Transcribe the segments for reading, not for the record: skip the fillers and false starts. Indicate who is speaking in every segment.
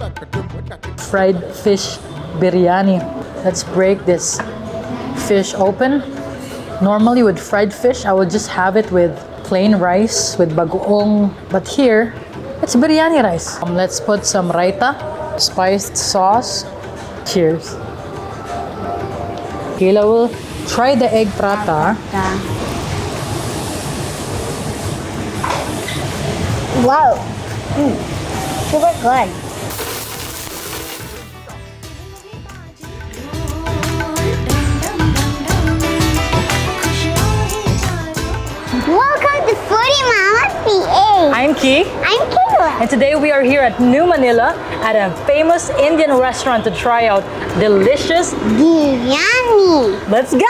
Speaker 1: Fried fish biryani. Let's break this fish open. Normally with fried fish, I would just have it with plain rice with bagoong. But here, it's biryani rice. Let's put some raita, spiced sauce. Cheers. Kayla will try the egg prata.
Speaker 2: Wow. Super good. Welcome to FoodieMommaPH.
Speaker 1: I'm Ki.
Speaker 2: I'm Kayla.
Speaker 1: And today we are here at New Manila at a famous Indian restaurant to try out delicious
Speaker 2: Biryani.
Speaker 1: Let's go!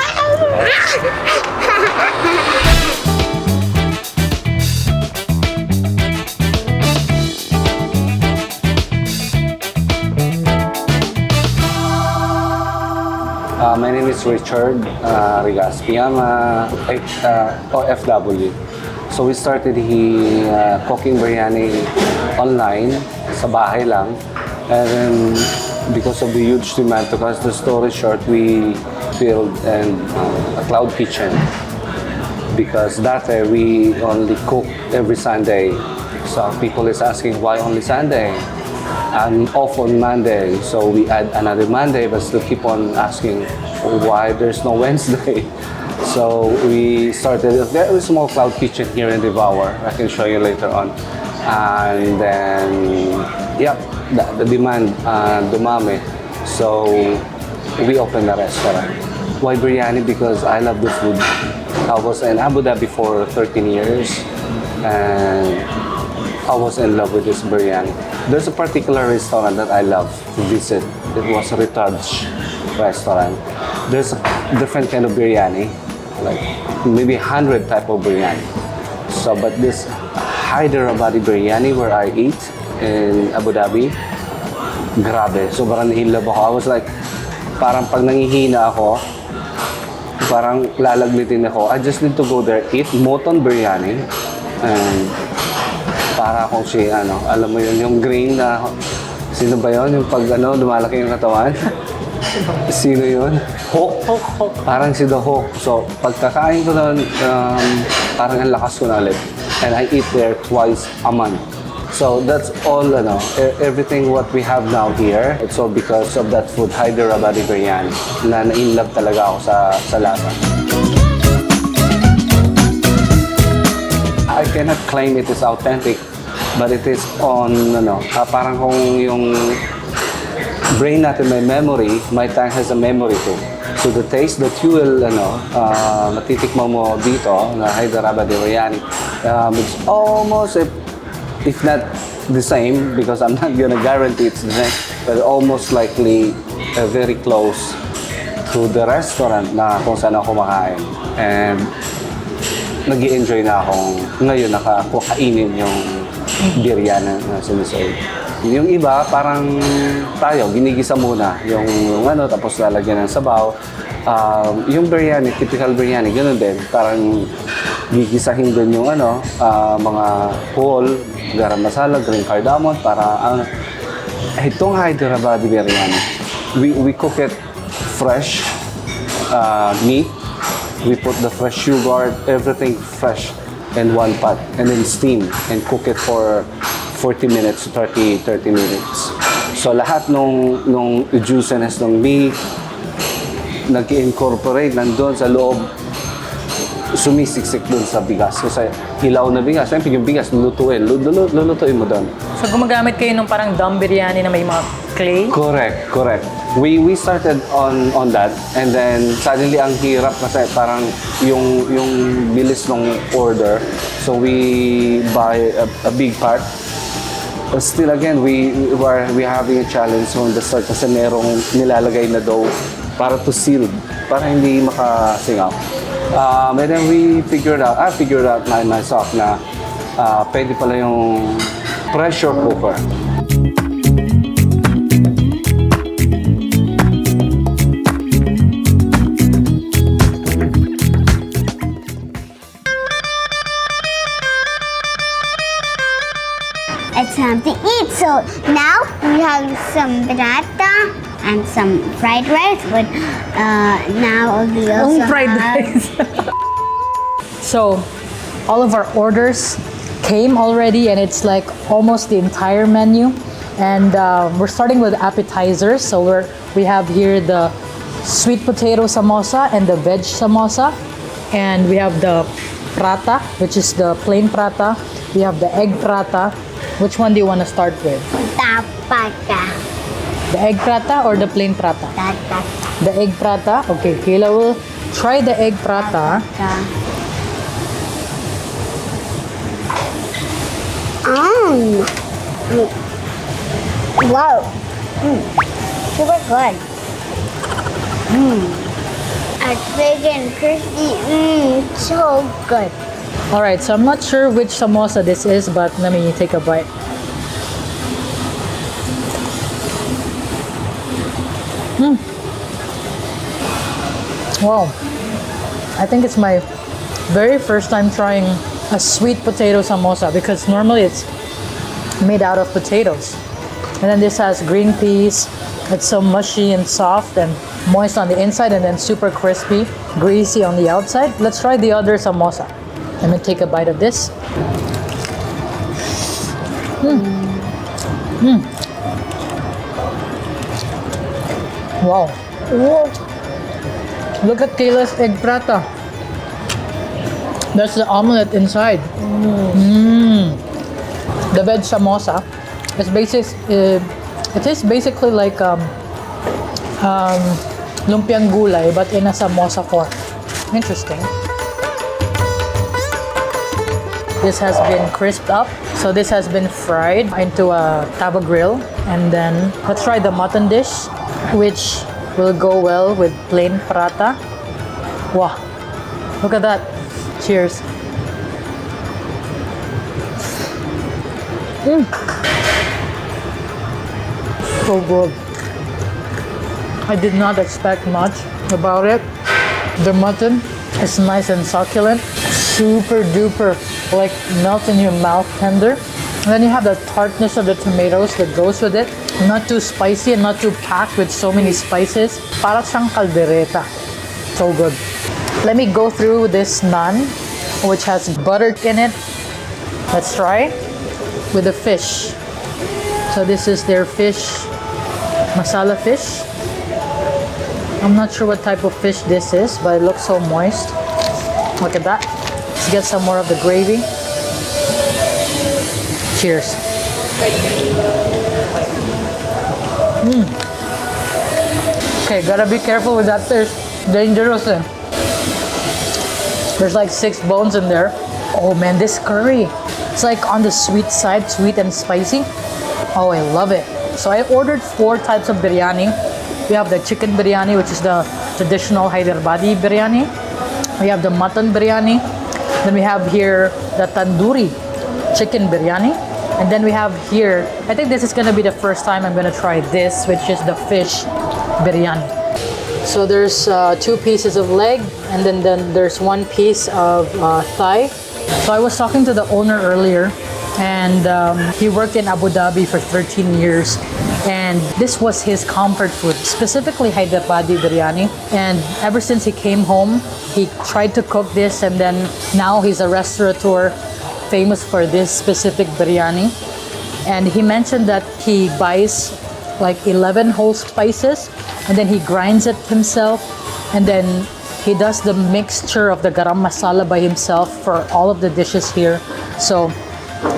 Speaker 3: My name is Richard REGASPI. I'm OFW. So we started cooking biryani online, sa bahay lang. And then because of the huge demand, to cut the story short, we built a cloud kitchen. Because that way we only cook every Sunday. So people is asking why only Sunday? I'm off on Monday, so we add another Monday, but still keep on asking why there's no Wednesday. So we started a very small cloud kitchen here in Devour. I can show you later on. And then, yeah, the demand dumami. So we opened a restaurant. Why biryani? Because I love the food. I was in Abu Dhabi for 13 years, and I was in love with this biryani. There's a particular restaurant that I love to visit. It was a Ritaj restaurant. There's a different kind of biryani, like maybe 100 type of biryani. So, but this Hyderabadi Biryani where I eat in Abu Dhabi, grabe, sobrang in love ako. I was like, parang pag nangihina ako, parang lalagnitin ako. I just need to go there, eat MUTTON Biryani, and para akong alam mo yun, yung grain na, sino ba yun? Yung pag lumalaki yung katawan? Sino yun? Hawk. Parang si The Hawk. So, pagkakain ko nun, parang ang lakas ko na ulit. And I eat there twice a month. So, that's all, everything what we have now here, it's all because of that food, Hyderabadi Biryani, na na-in-love talaga ako sa lasa. I cannot claim it is authentic, but it is on, parang kung yung brain natin may memory, my tongue has a memory too. So the taste that you will, matitikman mo dito, na Hyderabadi Biryani, it's almost, if not the same, because I'm not gonna guarantee it's the same, but almost likely very close to the restaurant na kung saan ako kumakain. And nag-i-enjoy na akong ngayon nakakainin yung biryani na sinuserve. Yung iba, parang tayo, ginigisa muna yung tapos lalagyan ng sabaw. Yung biryani, typical biryani, ganoon din. Parang gigisahin din yung mga whole, garam masala, green cardamom, para itong Hyderabadi Biryani, we cook it fresh meat. We put the fresh sugar, everything fresh in one pot, and then steam and cook it for 40 minutes to 30 minutes. So lahat nung juiciness ng meat nag-incorporate nandun sa loob, sumisiksik dun sa bigas. Kasi hilaw na bigas, siyempre yung bigas lulutuin mo dun.
Speaker 1: So gumagamit kayo ng parang dum biryani na may mga clay?
Speaker 3: Correct. We started on that, and then suddenly ang hirap kasi parang yung bilis ng order. So we buy a big part. But still again, we having a challenge on the start kasi merong nilalagay na dough para to seal, para hindi makasingaw. And then I figured out myself na pwede pala yung pressure cooker.
Speaker 2: It's time to eat, so So now we have some paratha and some fried rice, but now we also
Speaker 1: Fried
Speaker 2: have
Speaker 1: rice. So, all of our orders came already, and it's like almost the entire menu. And we're starting with appetizers. So we have here the sweet potato samosa and the veg samosa, and we have the paratha, which is the plain paratha. We have the egg paratha. Which one do you want to start with?
Speaker 2: tapata.
Speaker 1: The egg paratha or the plain paratha? The egg paratha. Okay, Kayla will try the egg paratha.
Speaker 2: Wow. Super good. It's big and crispy. So good.
Speaker 1: All right, so I'm not sure which samosa this is, but let me take a bite. Wow, I think it's my very first time trying a sweet potato samosa, because normally it's made out of potatoes. And then this has green peas. It's so mushy and soft and moist on the inside, and then super crispy, greasy on the outside. Let's try the other samosa. Let me take a bite of this. Wow. Look at Kayla's egg prata. That's the omelette inside. The veg samosa. It's it is basically like lumpiang gulay, but in a samosa form. Interesting. This has been crisped up. So this has been fried into a tava grill. And then let's try the mutton dish, which will go well with plain paratha. Wow, look at that. Cheers. So good. I did not expect much about it. The mutton is nice and succulent, super duper, like melt in your mouth tender. And then you have the tartness of the tomatoes that goes with it. Not too spicy and not too packed with so many spices. Para siyang caldereta. So good. Let me go through this naan, which has butter in it. Let's try with the fish. So this is their fish, masala fish. I'm not sure what type of fish this is, but it looks so moist. Look at that. Let's get some more of the gravy. Cheers. Okay, gotta be careful with that fish. Dangerous. There's like 6 bones in there. Oh man, this curry. It's like on the sweet side, sweet and spicy. Oh, I love it. So I ordered 4 types of biryani. We have the chicken biryani, which is the traditional Hyderabadi biryani. We have the mutton biryani. Then we have here the Tandoori chicken biryani. And then we have here, I think this is gonna be the first time I'm gonna try this, which is the fish biryani. So there's 2 pieces of leg, and then there's 1 piece of thigh. So I was talking to the owner earlier, and he worked in Abu Dhabi for 13 years. And this was his comfort food, specifically Hyderabadi biryani. And ever since he came home, he tried to cook this, and then now he's a restaurateur famous for this specific biryani. And he mentioned that he buys like 11 whole spices, and then he grinds it himself, and then he does the mixture of the garam masala by himself for all of the dishes here. So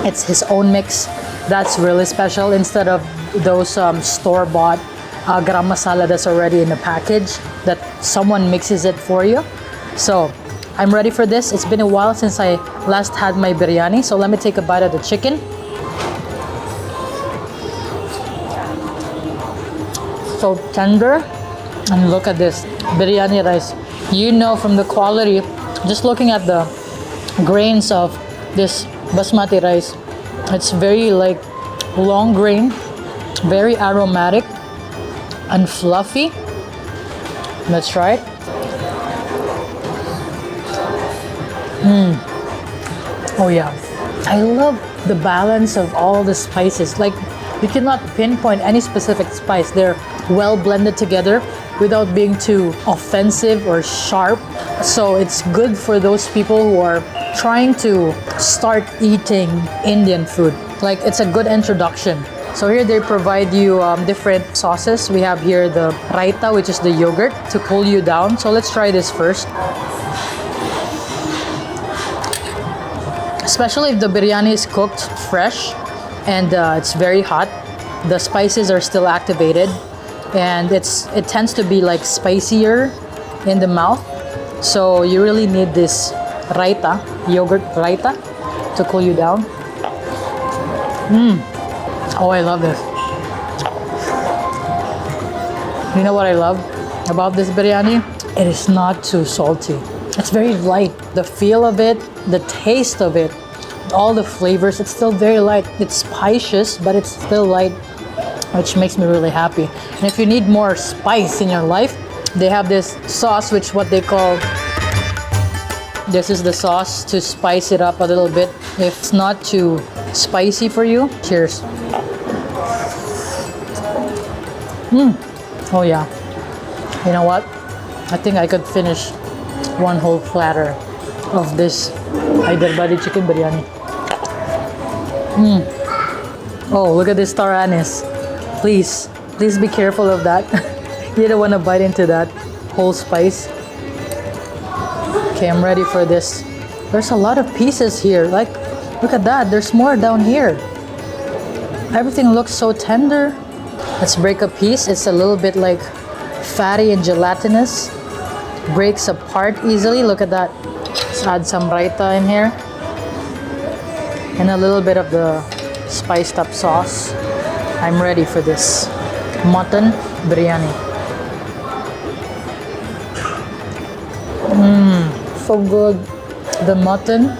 Speaker 1: it's his own mix. That's really special, instead of those store-bought garam masala that's already in the package that someone mixes it for you. So I'm ready for this. It's been a while since I last had my biryani, so let me take a bite of the chicken. So tender, and look at this biryani rice. You know from the quality, just looking at the grains of this basmati rice, it's very like long grain, very aromatic and fluffy. Let's try it. Oh yeah, I love the balance of all the spices. Like You cannot pinpoint any specific spice. They're well blended together without being too offensive or sharp. So it's good for those people who are trying to start eating Indian food. Like, it's a good introduction. So here they provide you different sauces. We have here the raita, which is the yogurt to cool you down. So let's try this first. Especially if the biryani is cooked fresh and it's very hot, the spices are still activated, and it tends to be like spicier in the mouth. So you really need this raita, yogurt raita, to cool you down. Oh, I love this. You know what I love about this biryani? It is not too salty. It's very light. The feel of it, the taste of it, all the flavors, it's still very light. It's spicious, but it's still light, which makes me really happy. And if you need more spice in your life, they have this sauce, which what they call, this is the sauce to spice it up a little bit. If it's not too spicy for you, cheers. Oh yeah. You know what? I think I could finish one whole platter of this Hyderabadi chicken biryani. Oh, look at this star anise. Please be careful of that. You don't want to bite into that whole spice. Okay, I'm ready for this. There's a lot of pieces here. Like, look at that. There's more down here. Everything looks so tender. Let's break a piece. It's a little bit like fatty and gelatinous. Breaks apart easily. Look at that. Let's add some raita in here. And a little bit of the spiced up sauce. I'm ready for this mutton biryani. So good. The mutton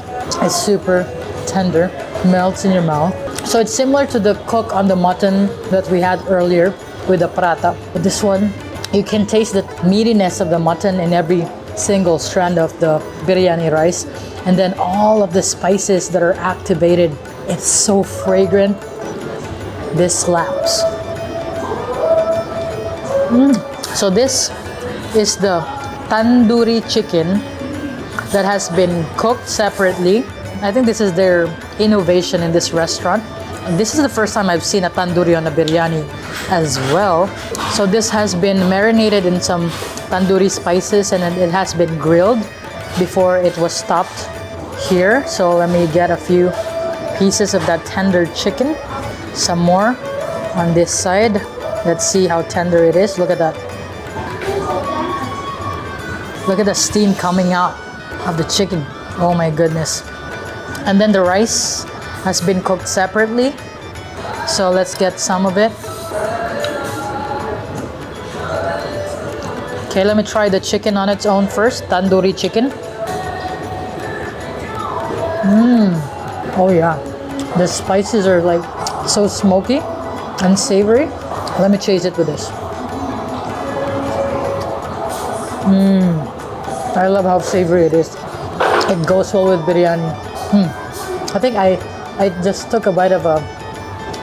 Speaker 1: is super tender, melts in your mouth. So it's similar to the cook on the mutton that we had earlier with the paratha. But this one, you can taste the meatiness of the mutton in every single strand of the biryani rice. And then all of the spices that are activated. It's so fragrant. This slaps. So this is the tandoori chicken that has been cooked separately. I think this is their innovation in this restaurant. This is the first time I've seen a tandoori on a biryani as well. So this has been marinated in some tandoori spices, and it has been grilled before it was stopped here. So let me get a few pieces of that tender chicken. Some more on this side. Let's see how tender it is. Look at that. Look at the steam coming out of the chicken. Oh my goodness. And then the rice has been cooked separately. So let's get some of it. Okay, let me try the chicken on its own first. Tandoori chicken. Oh yeah. The spices are like so smoky and savory. Let me chase it with this. I love how savory it is. It goes well with biryani. I think I just took a bite of a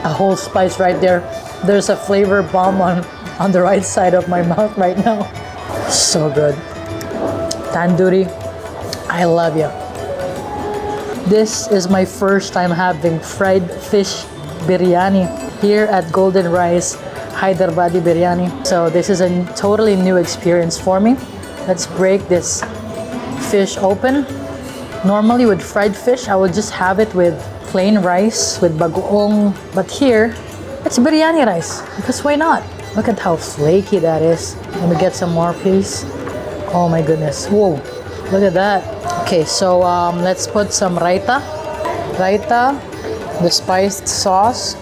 Speaker 1: whole spice right there. There's a flavor bomb on the right side of my mouth right now. So good. Tandoori, I love you. This is my first time having fried fish biryani here at Golden Rice Hyderabadi Biryani. So this is a totally new experience for me. Let's break this fish open. Normally with fried fish, I would just have it with plain rice with bagoong. But here, it's biryani rice, because why not? Look at how flaky that is. Let me get some more, please. Oh my goodness. Whoa, look at that. Okay, so let's put some raita. Raita, the spiced sauce.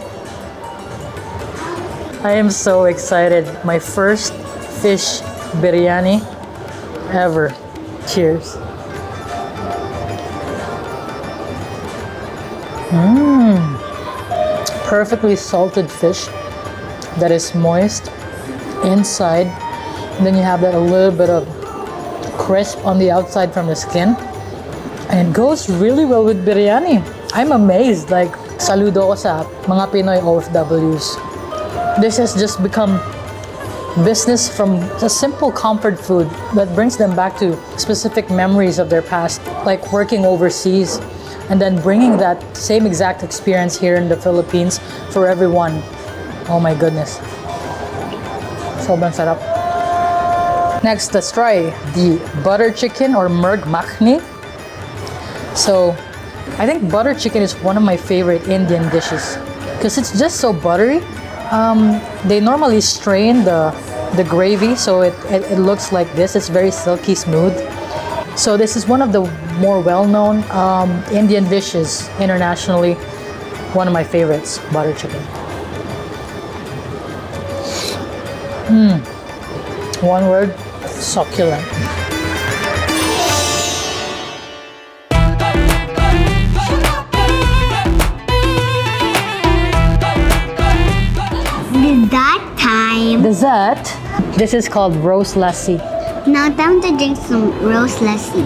Speaker 1: I am so excited. My first fish biryani ever. Cheers. Perfectly salted fish that is moist inside. And then you have that a little bit of crisp on the outside from the skin. And it goes really well with biryani. I'm amazed. Like, saludo ko sa mga Pinoy OFWs. This has just become business from a simple comfort food that brings them back to specific memories of their past, like working overseas, and then bringing that same exact experience here in the Philippines for everyone. Oh my goodness. Sobrang sarap. Next, let's try the butter chicken or merg makhni. So, I think butter chicken is one of my favorite Indian dishes because it's just so buttery. They normally strain the gravy, so it looks like this. It's very silky smooth. So this is one of the more well-known Indian dishes internationally. One of my favorites, butter chicken. One word, succulent.
Speaker 2: Dessert time.
Speaker 1: Dessert. This is called rose lassi.
Speaker 2: Now time to drink some rose lassi.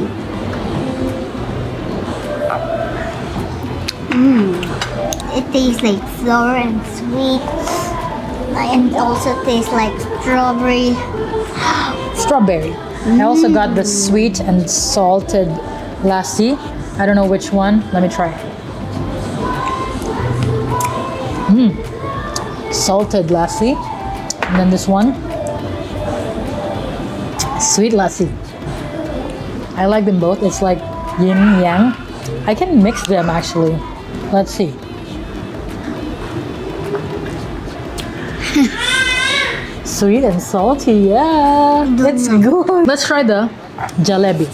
Speaker 2: It tastes like sour and sweet, and also tastes like strawberry.
Speaker 1: Strawberry. I also got the sweet and salted lassi. I don't know which one. Let me try. Salted lassi. And then this one. Sweet lassi. I like them both. It's like yin yang. I can mix them actually. Let's see. Sweet and salty, yeah. It's good. Let's try the jalebi.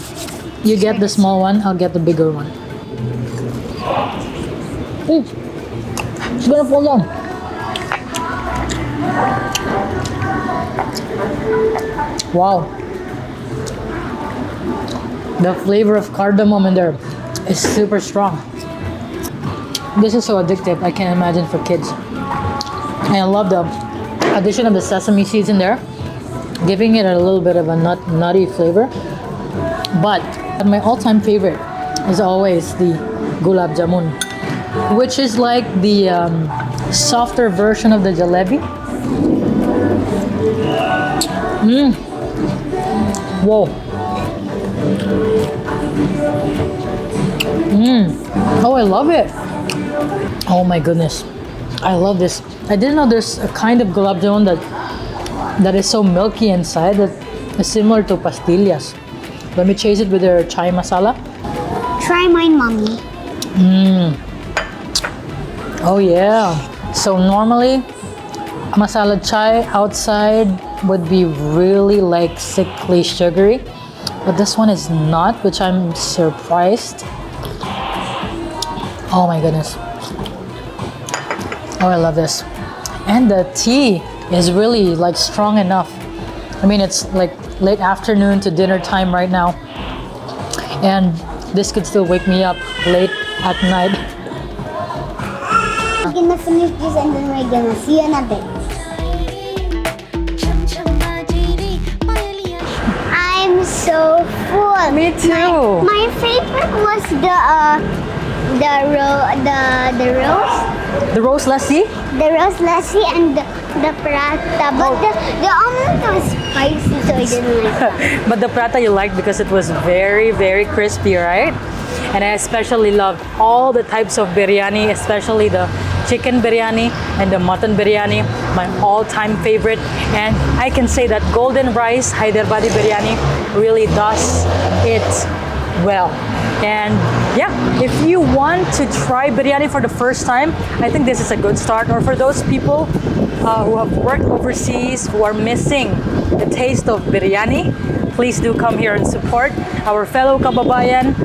Speaker 1: You get the small one, I'll get the bigger one. Ooh, it's gonna fall down. Wow. The flavor of cardamom in there is super strong. This is so addictive, I can't imagine for kids. And I love the addition of the sesame seeds in there, giving it a little bit of a nutty flavor. But my all-time favorite is always the gulab jamun, which is like the softer version of the jalebi. Whoa. Oh, I love it. Oh my goodness. I love this. I didn't know there's a kind of gulab jamun that is so milky inside that is similar to pastillas. Let me chase it with their chai masala.
Speaker 2: Try mine, mommy.
Speaker 1: Oh yeah. So normally masala chai outside would be really like sickly sugary, but this one is not, which I'm surprised. Oh my goodness. Oh, I love this. And the tea is really like strong enough. I mean, it's like late afternoon to dinner time right now. And this could still wake me up late at night.
Speaker 2: We're gonna finish this and then we're gonna see you in a bit. I'm so full.
Speaker 1: Me too.
Speaker 2: My favorite was
Speaker 1: The rose lassi?
Speaker 2: the rose lassi and the paratha, but the omelet was spicy, so I didn't like that.
Speaker 1: But the paratha you liked because it was very, very crispy, right? And I especially loved all the types of biryani, especially the chicken biryani and the mutton biryani, my all-time favorite. And I can say that golden rice Hyderabadi biryani really does it well. And yeah, if you want to try biryani for the first time, I think this is a good start. Or for those people who have worked overseas, who are missing the taste of biryani, please do come here and support our fellow kababayan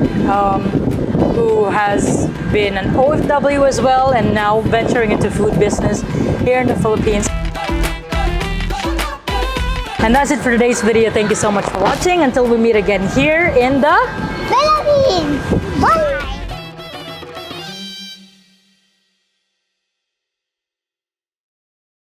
Speaker 1: who has been an OFW as well and now venturing into food business here in the Philippines. And that's it for today's video. Thank you so much for watching. Until we meet again here in the
Speaker 2: Philippines! Bye!